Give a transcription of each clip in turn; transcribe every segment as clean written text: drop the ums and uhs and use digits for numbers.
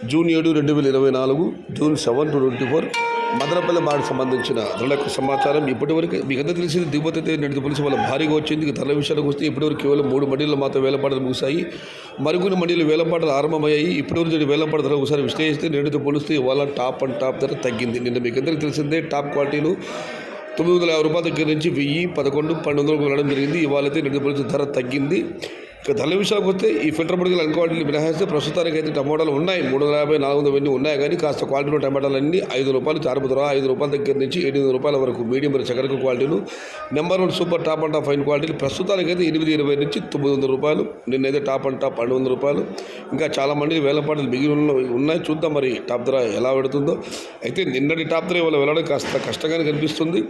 June 7, 2024 June 7 to 24 Madanapalle బాడికి సంబంధించిన ధరల యొక్క సమాచారం. ఇప్పటివరకు మీకు అందరూ తెలిసింది దిగుమతి అయితే నేటి పోలీసు వల్ల భారీగా వచ్చింది. ధరల విషయాలకు వస్తే ఇప్పటివరకు కేవలం 3 మండీలు మాత్రం వేలంపాటలు ముగిశాయి. మరికొన్ని మండీలు వేలంపాటలు ఆరంభమయ్యాయి. ఇప్పటివరకు వేలంపాట ధర ఒకసారి విశ్లేషిస్తే నేటితో పోలిస్తే ఇవాళ టాప్ అండ్ టాప్ ధర తగ్గింది. నిన్న మీకు అందరికీ తెలిసిందే టాప్ క్వాలిటీలు 950 రూపాయల దగ్గర నుంచి 1000, 1100, 1200 వెళ్ళడం జరిగింది. ఇవాళైతే నేటితో పోలిస్తే ధర తగ్గింది. ఇక ధరల విషయానికి వస్తే ఈ ఫిల్టర్ పొడికలు అన్ని క్వాలిటీలు మినహాయిస్తే ప్రస్తుతానికి అయితే టమాటాలు ఉన్నాయి 350, 400 ఇవన్నీ ఉన్నాయి. కానీ కాస్త క్వాలిటీలో టమాటాలు అన్నీ 5 రూపాయలు చారుపుదర 5 రూపాయల దగ్గర నుంచి 800 రూపాయల వరకు మీడియం చకరక క్వాలిటీలు. Number 1 super top and top fine క్వాలిటీలు ప్రస్తుతానికి అయితే 820 నుంచి 900 రూపాయలు. నిన్నైతే టాప్ అండ్ టాప్ 1200 రూపాయలు. ఇంకా చాలా మంది వేలపాటలు మిగిలి ఉన్నాయి. చూద్దాం మరి టాప్ ధర ఎలా పెడుతుందో. అయితే నిన్నటి టాప్ ధర ఇవాళ వెళ్ళడం కాస్త కష్టంగానే కనిపిస్తుంది.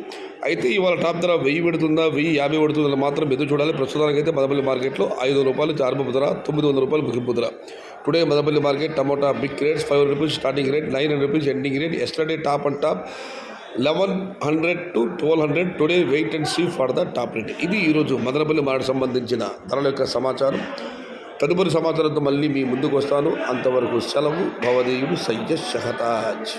అయితే ఇవాళ టాప్ ధర 1000 పెడుతుందా 1050 పెడుతుందా మాత్రం ఎదురు చూడాలి. ప్రస్తుతానికి అయితే మదనపల్లి మార్కెట్లో 500 రూపాయలు చారుపు ధర, 900 రూపాయలు ముగింపు ధర. Today Madanapalle market tomato big rates 500 rupees starting rate, 900 rupees ending rate. Yesterday top and top 1100 to 1200. Today wait and see for the top rate. ఇది ఈరోజు మదనపల్లి మార్కెట్ సంబంధించిన ధరల యొక్క సమాచారం. తదుపరి సమాచారంతో మళ్ళీ మీ ముందుకు వస్తాను. అంతవరకు సెలవు. భవదీయుడు సయ్యద్ షహతాజ్.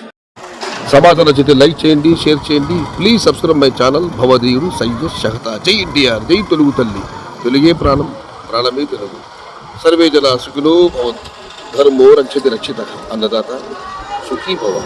సమాచారం నచ్చితే లైక్ చేయండి, షేర్ చేయండి. ప్లీజ్ సబ్స్క్రైబ్ మై ఛానల్ భవదీయుడు సయ్యద్ షహతాజ్. జై ఎన్టీఆర్, జై తెలుగు తల్లి. తెలుగే ప్రాణం, ప్రాణమే తెలుగు. సర్వే జన సుఖినో భవంతు. ధర్మో రక్షతి రక్షిత. అన్నదాత సుఖీ భవ.